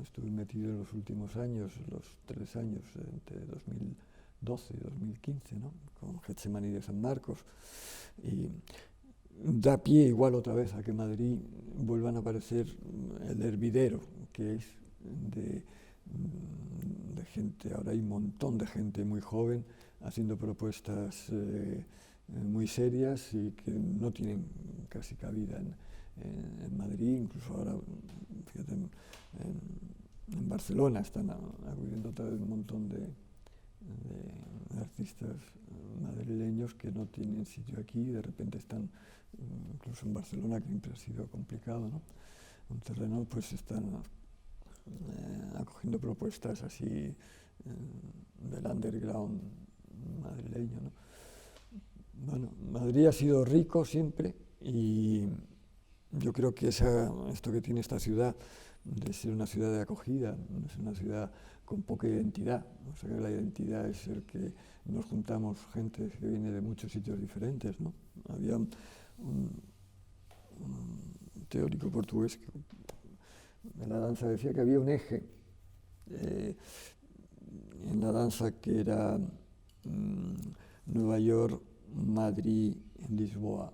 estuve metido en los últimos años, los 3 años, entre 2012 y 2015, ¿no? Con Getsemaní de San Marcos. Y da pie igual otra vez a que en Madrid vuelvan a aparecer el hervidero, que es de gente. Ahora hay un montón de gente muy joven haciendo propuestas muy serias y que no tienen casi cabida en Madrid. Incluso ahora, fíjate, en Barcelona están acudiendo otra vez un montón de artistas madrileños que no tienen sitio aquí y de repente están, incluso en Barcelona, que siempre ha sido complicado, ¿no? Un terreno, pues están acogiendo propuestas así del underground madrileño, ¿no? Bueno, Madrid ha sido rico siempre y yo creo que esto que tiene esta ciudad, de ser una ciudad de acogida, es una ciudad con poca identidad. O sea, que la identidad es el que nos juntamos gente que viene de muchos sitios diferentes, ¿no? Había un teórico portugués que en la danza decía que había un eje en la danza que era Nueva York, Madrid, Lisboa,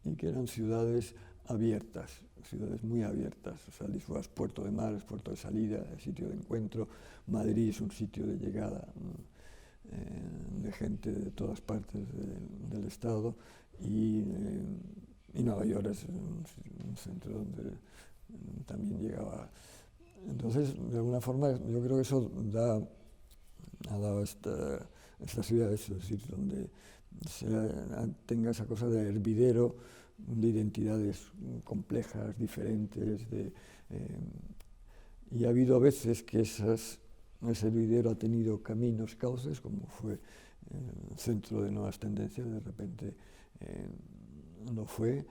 y que eran ciudades abiertas, ciudades muy abiertas. O sea, Lisboa es puerto de mar, es puerto de salida, es sitio de encuentro. Madrid es un sitio de llegada de gente de todas partes del Estado, y Nueva York es un centro donde también llegaba. Entonces, de alguna forma, yo creo que eso ha dado esta ciudad, es decir, donde tenga esa cosa de hervidero, de identidades complejas, diferentes, y ha habido veces que ese hervidero ha tenido caminos, cauces, como fue el Centro de Nuevas Tendencias, de repente lo fue,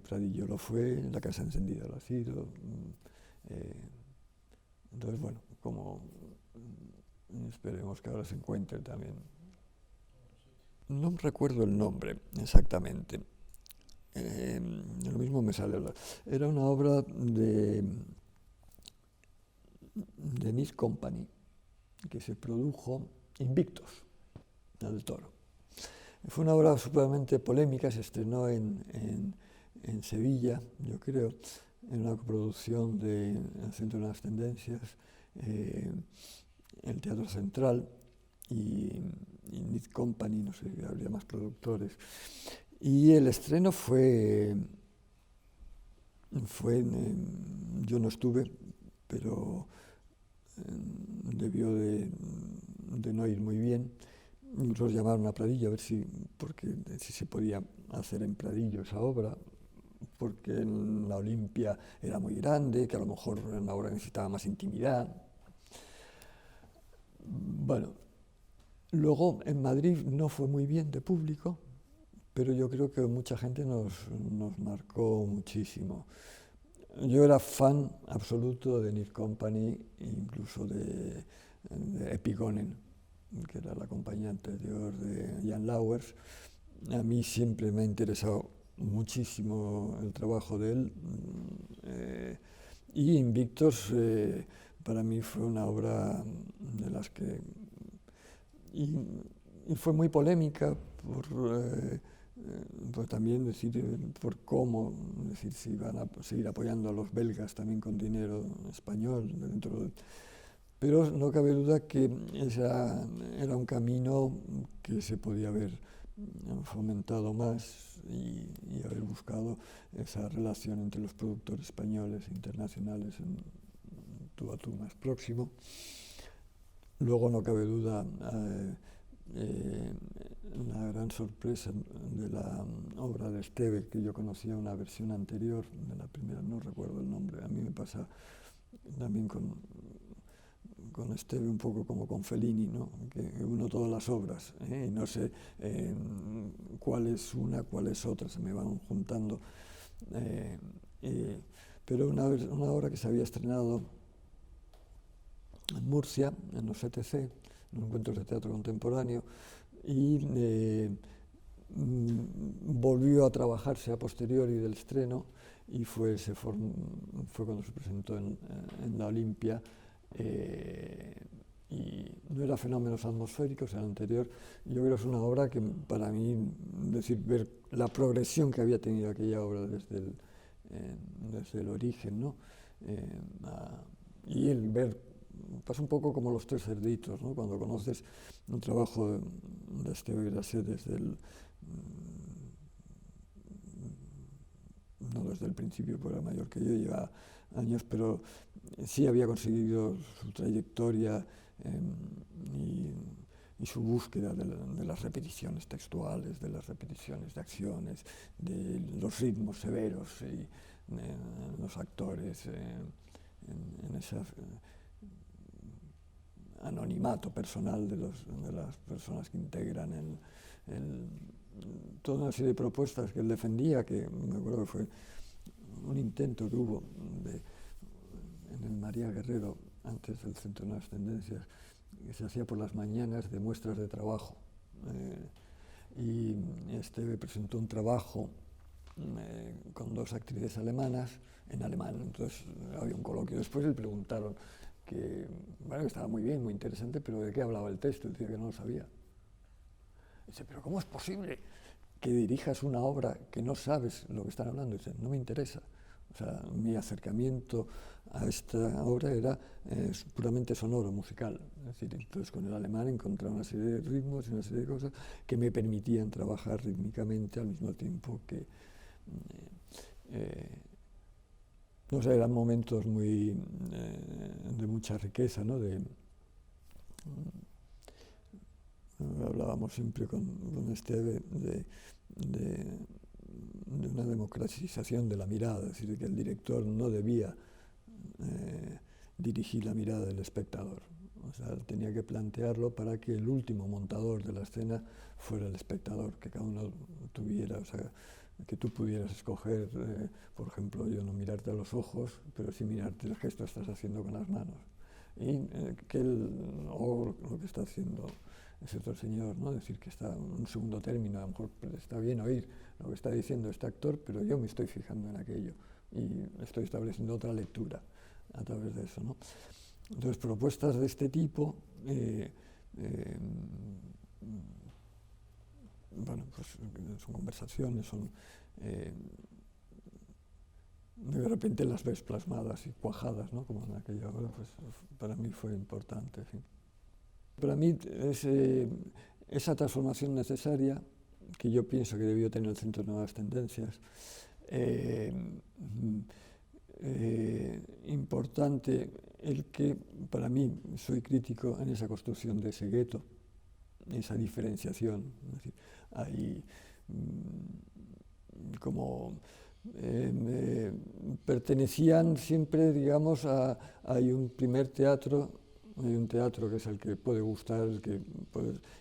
Pradillo lo fue, La Casa Encendida lo ha sido. Entonces, bueno, como esperemos que ahora se encuentre también. No recuerdo el nombre exactamente. Lo mismo me sale. Era una obra de Nice Company que se produjo Invictus, del Toro. Fue una obra supremamente polémica, se estrenó en Sevilla, yo creo, en una coproducción del Centro de las Tendencias, el Teatro Central y Nice Company, no sé, habría más productores. Y el estreno fue yo no estuve, pero debió de no ir muy bien. Nos llamaron a Pradillo a ver si se podía hacer en Pradillo esa obra, porque en la Olimpia era muy grande, que a lo mejor en la obra necesitaba más intimidad. Bueno, Luego en Madrid no fue muy bien de público, pero yo creo que mucha gente nos marcó muchísimo. Yo era fan absoluto de Nick Company, incluso de Epigonen, que era la compañía anterior de Jan Lauwers. A mí siempre me ha interesado muchísimo el trabajo de él, y Invictos para mí fue una obra de las que... Y fue muy polémica por también decir por cómo, decir si iban a seguir apoyando a los belgas también con dinero español dentro de... Pero no cabe duda que era un camino que se podía haber fomentado más y haber buscado esa relación entre los productores españoles e internacionales en tú a tú más próximo. Luego no cabe duda la gran sorpresa de la obra de Esteve, que yo conocía una versión anterior de la primera, no recuerdo el nombre. A mí me pasa también con Esteve un poco como con Fellini, ¿no? Que uno todas las obras, y no sé cuál es una, cuál es otra, se me van juntando. Pero una obra que se había estrenado en Murcia, en los ETC, en los Encuentros de Teatro Contemporáneo, y volvió a trabajarse a posteriori del estreno, y fue cuando se presentó en la Olimpia, y no era Fenómenos Atmosféricos, el anterior. Yo creo que es una obra que para mí, decir, ver la progresión que había tenido aquella obra desde el origen, ¿no? Y el ver, pasa un poco como Los Tres Cerditos, ¿no? Cuando conoces un trabajo de Esteve Grasset desde no desde el principio, porque era mayor que yo, lleva años, pero sí había conseguido su trayectoria y su búsqueda de las repeticiones textuales, de las repeticiones de acciones, de los ritmos severos y los actores, en ese anonimato personal de las personas que integran toda una serie de propuestas que él defendía, que me acuerdo que fue un intento que hubo en el María Guerrero, antes del Centro de Nuevas Tendencias, que se hacía por las mañanas de muestras de trabajo. Y Esteve presentó un trabajo con dos actrices alemanas, en alemán, entonces había un coloquio. Después le preguntaron que, bueno, que estaba muy bien, muy interesante, pero ¿de qué hablaba el texto? Decía que no lo sabía. Dice, pero ¿cómo es posible que dirijas una obra que no sabes lo que están hablando? Dice, no me interesa. O sea, mi acercamiento a esta obra era puramente sonoro, musical. Es decir, entonces con el alemán encontré una serie de ritmos y una serie de cosas que me permitían trabajar rítmicamente al mismo tiempo que... no sé, eran momentos muy de mucha riqueza, ¿no? Hablábamos siempre con Esteve de una democratización de la mirada, es decir, que el director no debía dirigir la mirada del espectador. O sea, tenía que plantearlo para que el último montador de la escena fuera el espectador, que cada uno tuviera, o sea, que tú pudieras escoger, por ejemplo, yo no mirarte a los ojos, pero sí mirarte el gesto que estás haciendo con las manos. Y que o lo que está haciendo ese otro señor, ¿no? Decir que está en un segundo término, a lo mejor está bien oír lo que está diciendo este actor, pero yo me estoy fijando en aquello y estoy estableciendo otra lectura a través de eso, ¿no? Entonces, propuestas de este tipo, bueno, pues son conversaciones, son... de repente las ves plasmadas y cuajadas, ¿no? Como en aquella hora, pues para mí fue importante, en fin. Para mí es esa transformación necesaria que yo pienso que debió tener el Centro de Nuevas Tendencias, importante el que, para mí, soy crítico en esa construcción de ese gueto, esa diferenciación. Es decir, hay como pertenecían siempre, digamos, hay un primer teatro Hay un teatro que es el que puede gustar,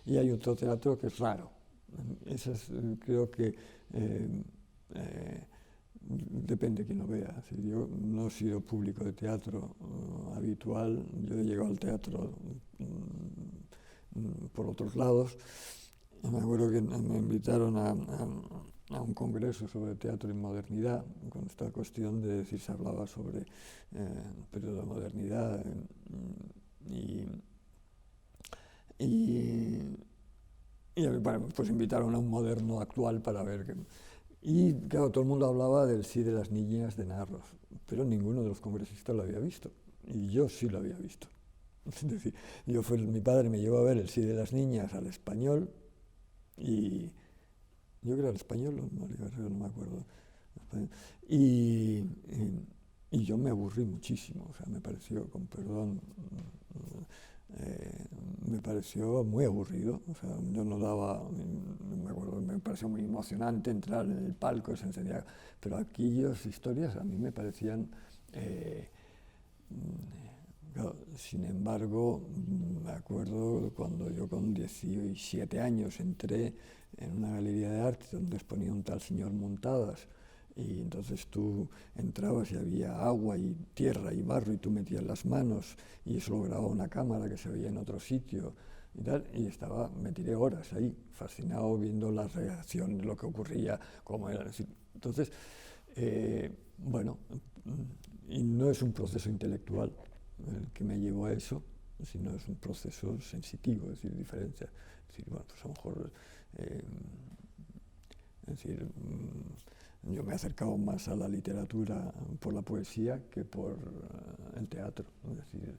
y hay otro teatro que es raro. Eso es, creo que depende de quién lo vea. Es decir, yo no he sido público de teatro habitual, yo he llegado al teatro por otros lados. Me acuerdo que me invitaron a un congreso sobre teatro y modernidad, con esta cuestión de decir, se hablaba sobre el periodo de modernidad y bueno, pues invitaron a un moderno actual para ver que... Y claro, todo el mundo hablaba del sí de las niñas de Narros, pero ninguno de los congresistas lo había visto, y yo sí lo había visto. Es decir, mi padre me llevó a ver el sí de las niñas al Español, y yo creo al Español, no me acuerdo. Y, yo me aburrí muchísimo, o sea, me pareció, con perdón, me pareció muy aburrido, o sea, yo no daba, me acuerdo, me pareció muy emocionante entrar en el palco, se encendía, pero aquellas historias a mí me parecían, claro, sin embargo, me acuerdo cuando yo con 17 años entré en una galería de arte donde exponía un tal señor Muntadas, y entonces tú entrabas y había agua y tierra y barro y tú metías las manos y eso lo grababa una cámara que se veía en otro sitio y tal, y me tiré horas ahí, fascinado viendo la reacción de lo que ocurría, cómo era. Entonces, bueno, y no es un proceso intelectual el que me llevó a eso, sino es un proceso sensitivo, es decir, diferencia. Es decir, bueno, pues a lo mejor, es decir, yo me he acercado más a la literatura por la poesía que por el teatro. Es decir,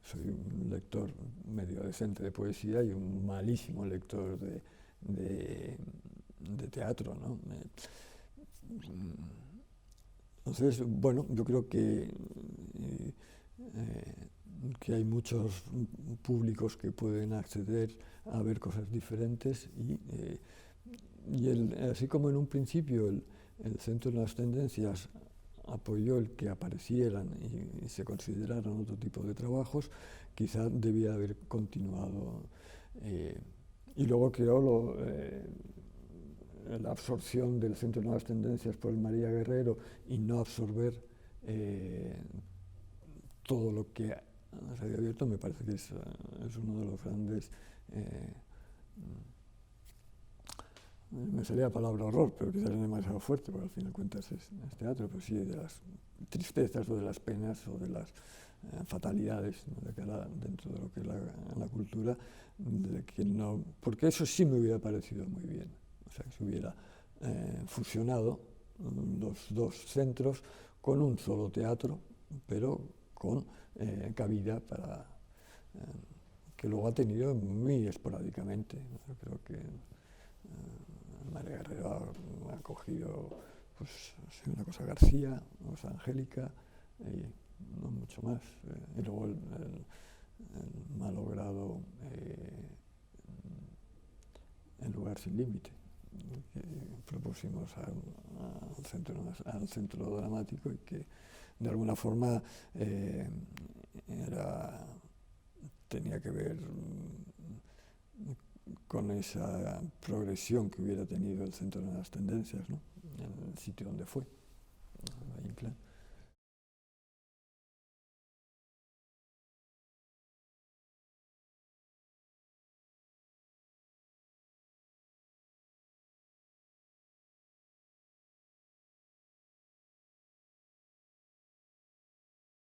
soy un lector medio decente de poesía y un malísimo lector de teatro, ¿no? Entonces, bueno, yo creo que hay muchos públicos que pueden acceder a ver cosas diferentes y así como en un principio el Centro de las Tendencias apoyó el que aparecieran y se consideraran otro tipo de trabajos, quizá debía haber continuado. Y luego creo la absorción del Centro de Nuevas Tendencias por el María Guerrero y no absorber todo lo que se había abierto, me parece que es uno de los grandes... me salía la palabra horror, pero quizás es demasiado fuerte, porque al fin de cuentas es teatro, pero sí de las tristezas o de las penas o de las fatalidades, ¿no?, dentro de lo que es la cultura, de que no, porque eso sí me hubiera parecido muy bien, o sea, que se hubiera fusionado los dos centros con un solo teatro, pero con cabida para... que luego ha tenido muy esporádicamente, ¿no? Yo creo que María Guerrero ha cogido, pues, una cosa García, una cosa Angélica, y no mucho más. Y luego el malogrado El lugar sin límite, que propusimos al centro dramático y que de alguna forma tenía que ver con esa progresión que hubiera tenido el Centro de las Tendencias, ¿no?, en el sitio donde fue.